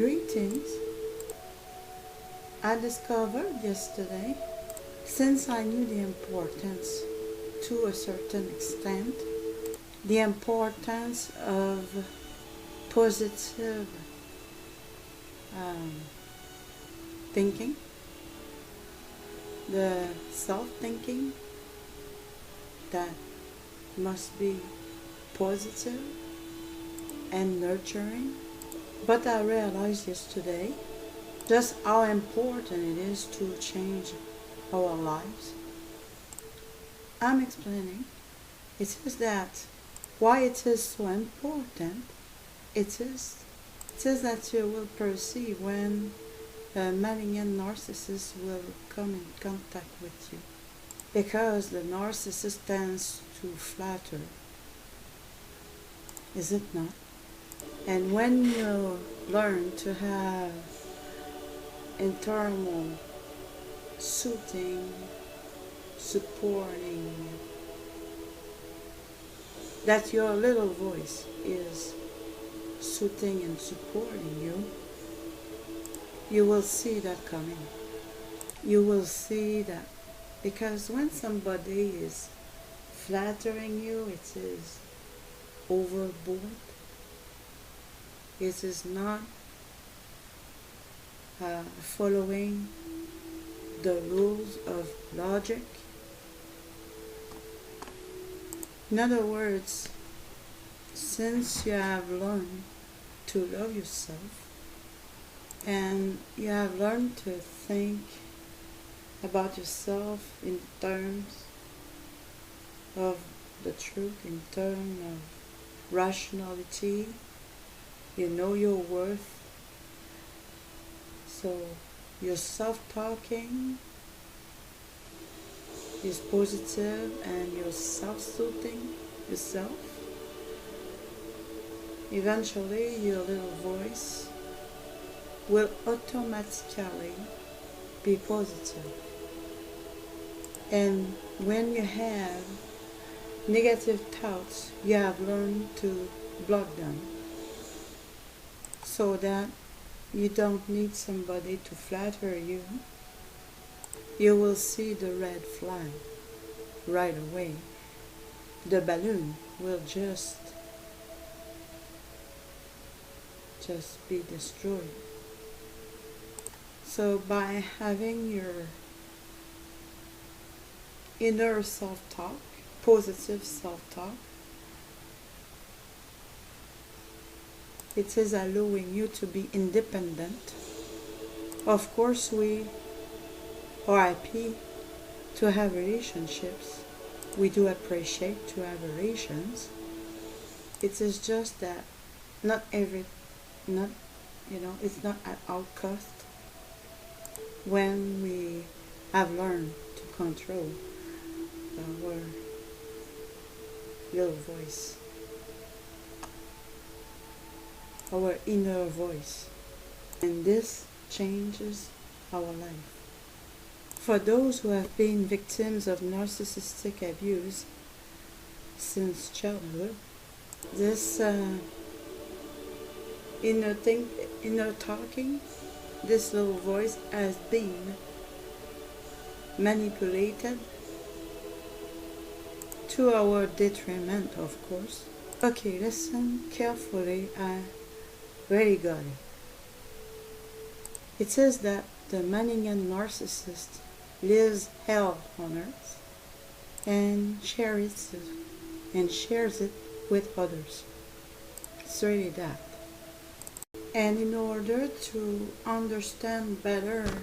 Greetings. I discovered yesterday, since I knew the importance to a certain extent, the importance of positive thinking, the self-thinking that must be positive and nurturing. But I realized yesterday just how important it is to change our lives. I'm explaining. It is that why it is so important. It is that you will perceive when a malignant narcissist will come in contact with you, because the narcissist tends to flatter, is it not? And when you learn to have internal soothing, supporting, that your little voice is soothing and supporting you, you will see that coming. You will see that, because when somebody is flattering you, it is overboard. It is not following the rules of logic. In other words, since you have learned to love yourself and you have learned to think about yourself in terms of the truth, in terms of rationality, you know your worth. So your self-talking is positive and you're self-soothing yourself. Eventually your little voice will automatically be positive. And when you have negative thoughts, you have learned to block them, so that you don't need somebody to flatter you. You will see the red flag right away. The balloon will just be destroyed. So by having your inner self-talk, positive self-talk, it is allowing you to be independent. Of course, we are happy to have relationships. We do appreciate to have relations. It is just that it's not at our cost when we have learned to control our little voice, our inner voice, and this changes our life. For those who have been victims of narcissistic abuse since childhood, this inner talking, this little voice has been manipulated to our detriment, of course. Okay, listen carefully. I really got it. It says that the malignant narcissist lives hell on earth and shares it with others. It's really that. And in order to understand better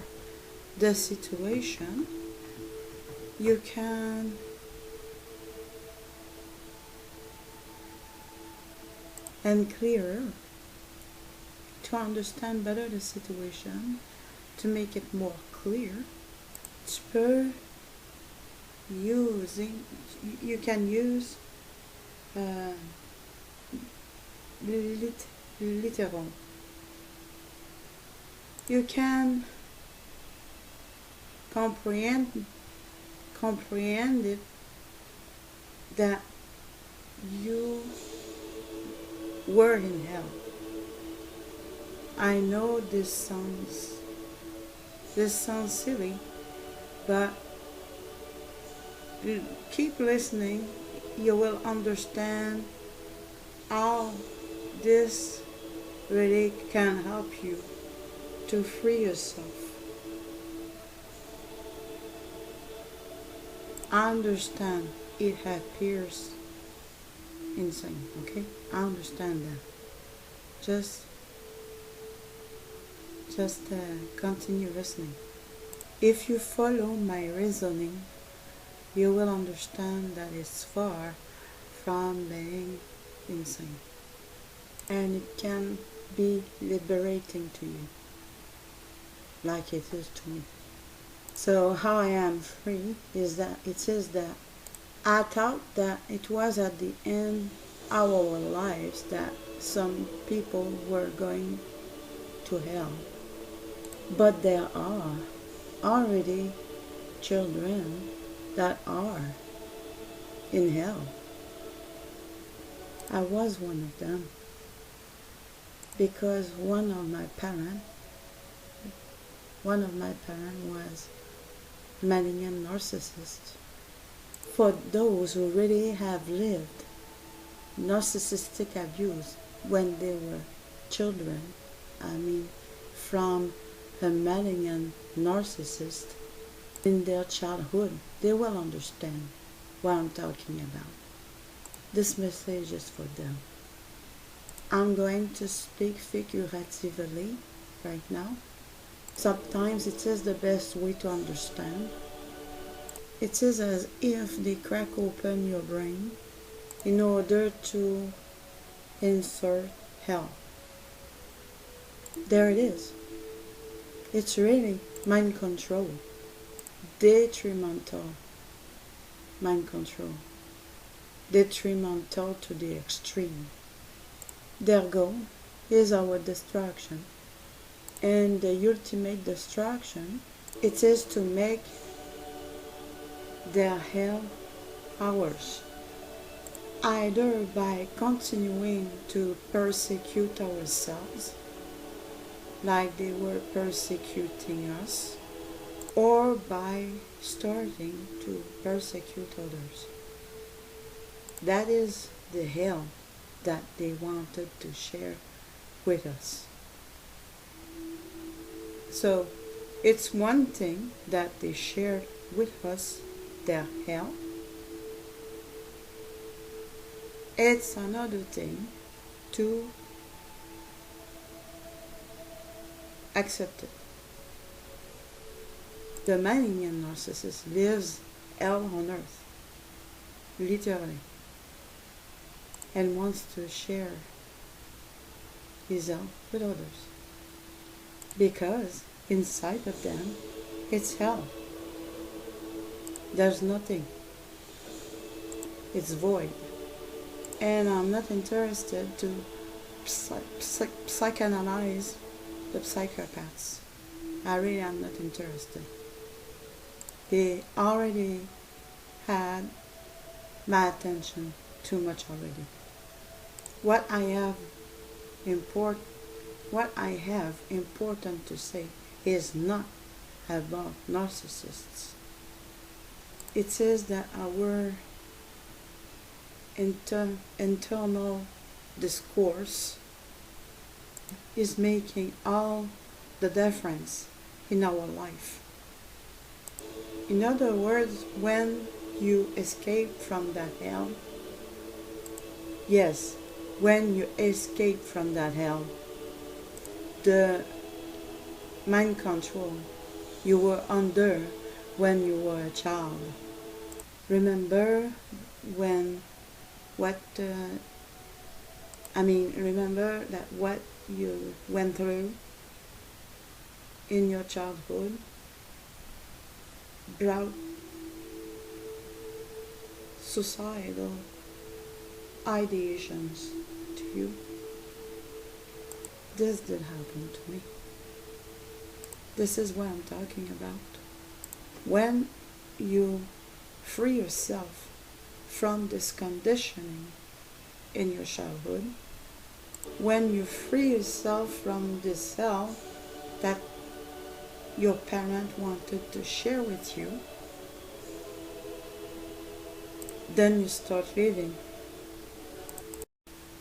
the situation, you can and clearer to understand better the situation, to make it more clear, you can use literal. You can comprehend it that you were in hell. I know this sounds silly, but you keep listening, you will understand how this really can help you to free yourself. I understand it appears insane, okay? I understand that. Just just continue listening. If you follow my reasoning, you will understand that it's far from being insane. And it can be liberating to you, like it is to me. So how I am free is that it is that I thought that it was at the end of our lives that some people were going to hell. But there are already children that are in hell. I was one of them because one of my parents was malignant narcissist. For those who really have lived narcissistic abuse when they were children, I mean from a malignant narcissist in their childhood, they will understand what I'm talking about. This message is for them. I'm going to speak figuratively right now. Sometimes it is the best way to understand. It is as if they crack open your brain in order to insert hell. There it is. It's really mind control. Detrimental mind control. Detrimental to the extreme. Their goal is our destruction. And the ultimate destruction, it is to make their hell ours. Either by continuing to persecute ourselves, like they were persecuting us, or by starting to persecute others. That is the hell that they wanted to share with us. So it's one thing that they shared with us their hell. It's another thing to accept it. The malignant narcissist lives hell on earth, literally, and wants to share his hell with others. Because inside of them, it's hell. There's nothing. It's void. And I'm not interested to psychoanalyze the psychopaths. I really am not interested. They already had my attention too much already. What I have important to say is not about narcissists. It says that our internal discourse is making all the difference in our life. In other words, when you escape from that hell, yes, when you escape from that hell, the mind control you were under when you were a child. Remember remember that what you went through in your childhood brought suicidal ideations to you. This did happen to me. This is what I'm talking about. When you free yourself from this conditioning in your childhood, When you free yourself from this cell that your parent wanted to share with you, then you start living.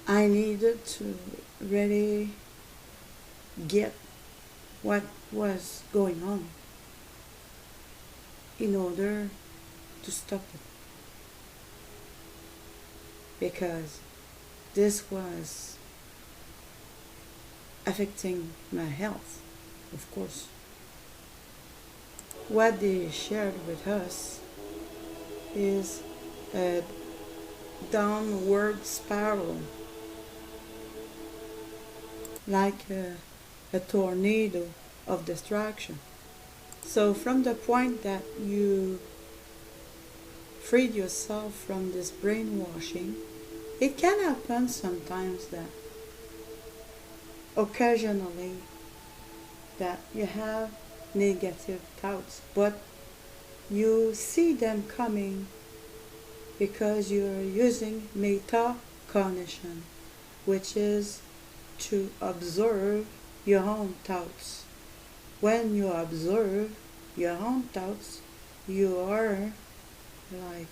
I needed to really get what was going on in order to stop it, because this was affecting my health, of course. What they shared with us is a downward spiral, like a tornado of destruction. So from the point that you freed yourself from this brainwashing, it can happen sometimes that occasionally that you have negative thoughts, but you see them coming because you're using metacognition, which is to observe your own thoughts. When you observe your own thoughts, you are like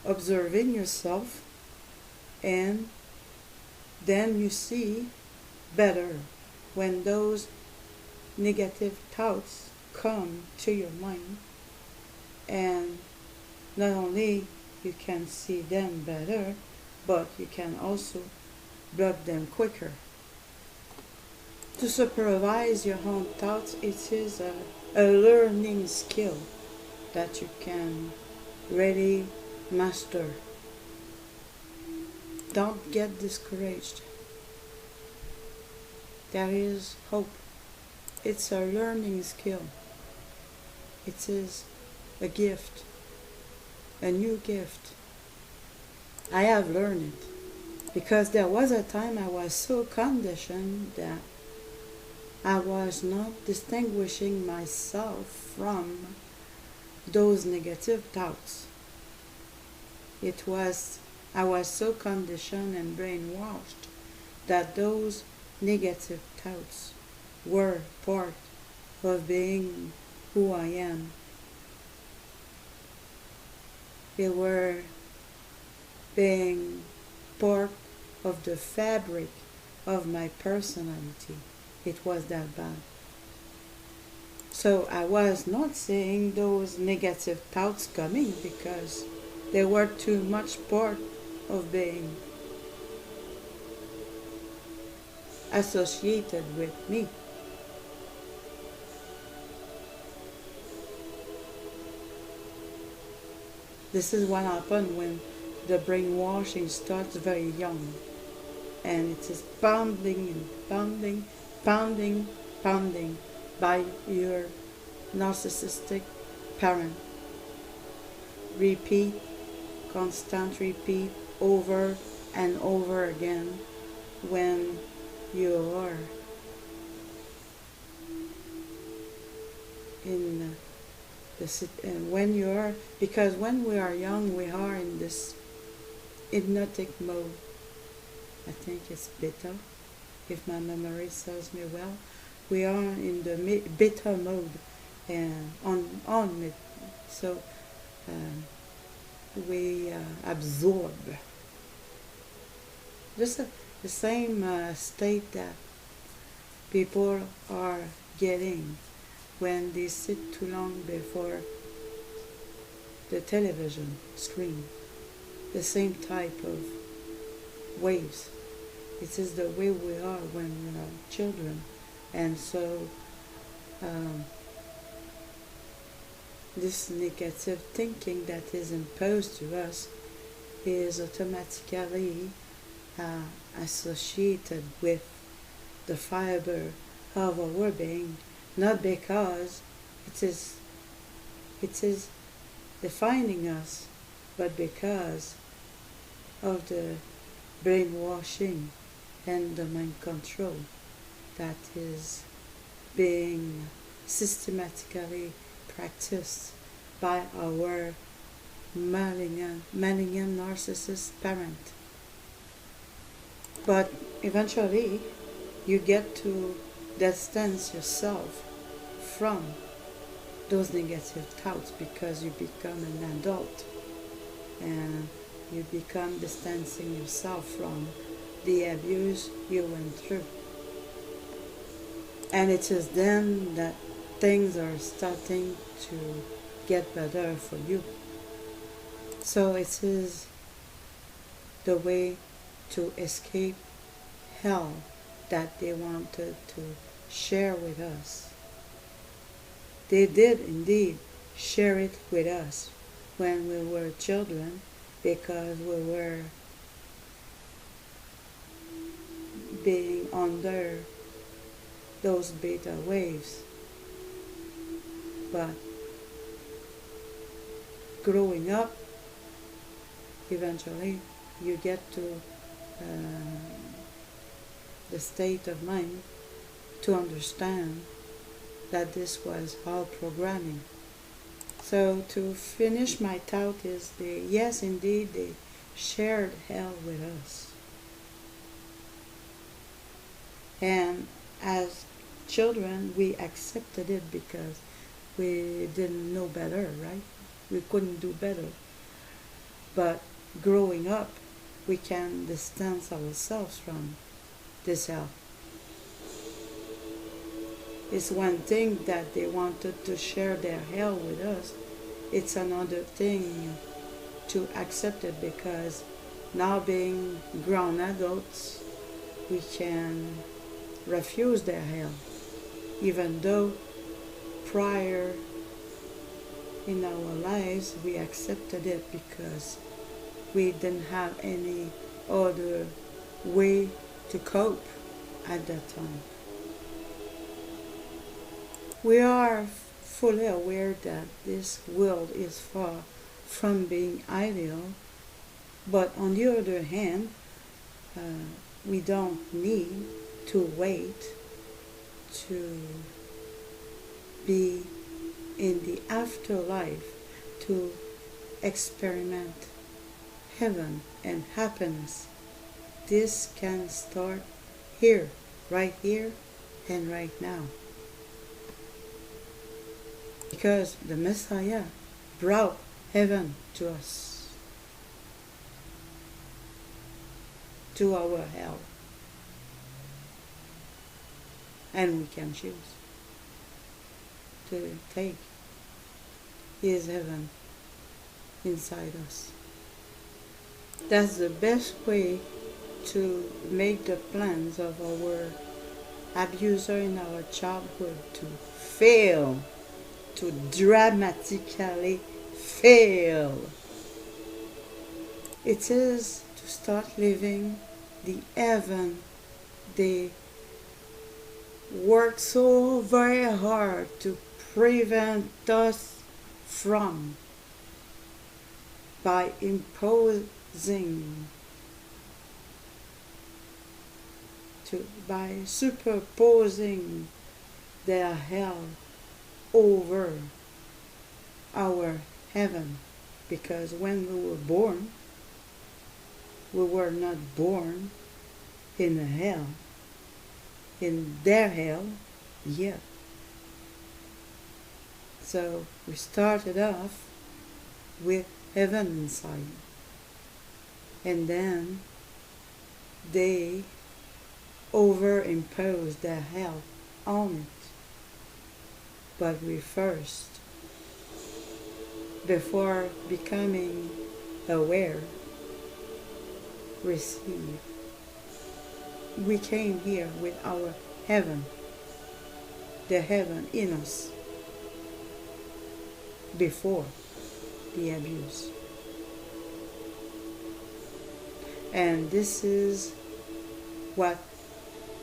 observing yourself, and then you see better when those negative thoughts come to your mind, and not only you can see them better, but you can also block them quicker. To supervise your own thoughts, it is a learning skill that you can really master. Don't get discouraged. There is hope. It's a learning skill. It is a gift, a new gift. I have learned it because there was a time I was so conditioned that I was not distinguishing myself from those negative thoughts. I was so conditioned and brainwashed that those negative thoughts were part of being who I am. They were being part of the fabric of my personality. It was that bad. So I was not seeing those negative thoughts coming because they were too much part of being associated with me. This is what happens when the brainwashing starts very young, and it is pounding and pounding, pounding, pounding by your narcissistic parent. Repeat, constant repeat, over and over again when you are in when you are, because when we are young we are in this hypnotic mode. I think it's beta, if my memory serves me well. We are in the beta mode and on it. So we absorb just the same state that people are getting when they sit too long before the television screen. The same type of waves. It is the way we are when we are children. And so this negative thinking that is imposed to us is automatically associated with the fiber of our being, not because it is defining us, but because of the brainwashing and the mind control that is being systematically practiced by our malignant narcissist parent. But eventually, you get to distance yourself from those negative thoughts because you become an adult and you become distancing yourself from the abuse you went through. And it is then that things are starting to get better for you. So it is the way to escape hell that they wanted to share with us. They did indeed share it with us when we were children because we were being under those beta waves. But growing up, eventually you get to the state of mind to understand that this was all programming. So to finish my thought is yes, indeed, they shared hell with us. And as children, we accepted it because we didn't know better, right? We couldn't do better. But growing up, we can distance ourselves from this hell. It's one thing that they wanted to share their hell with us. It's another thing to accept it because now being grown adults, we can refuse their hell. Even though prior in our lives we accepted it because we didn't have any other way to cope at that time. We are fully aware that this world is far from being ideal, but on the other hand, we don't need to wait to be in the afterlife to experiment heaven and happiness. This can start here and right now. Because the Messiah brought heaven to us, to our hell. And we can choose to take His heaven inside us. That's the best way to make the plans of our abuser in our childhood to fail, to dramatically fail. It is to start living the heaven they work so very hard to prevent us from by by superposing their hell over our heaven. Because when we were born, we were not born in a hell, in their hell yet. So we started off with heaven inside, and then they overimposed their hell on it. But we first, before becoming aware, receive. We came here with our heaven, the heaven in us, before the abuse. And this is what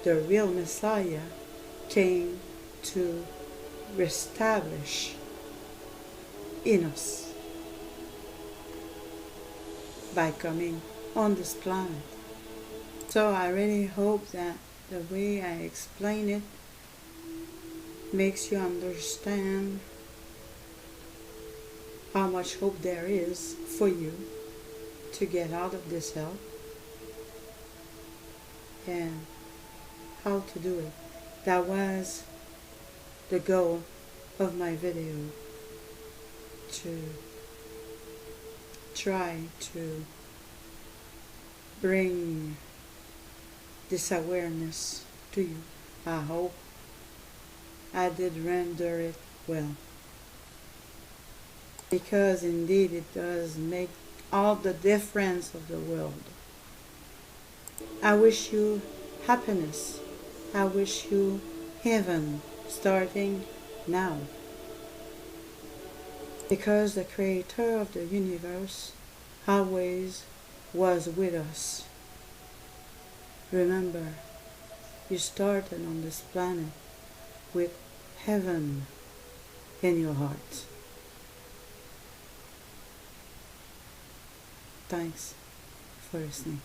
the real Messiah came to reestablish in us by coming on this planet. So I really hope that the way I explain it makes you understand how much hope there is for you to get out of this hell. and how to do it. That was the goal of my video, to try to bring this awareness to you. I hope I did render it well, because indeed it does make all the difference of the world. I wish you happiness. I wish you heaven starting now. Because the creator of the universe always was with us. Remember, you started on this planet with heaven in your heart. Thanks for listening.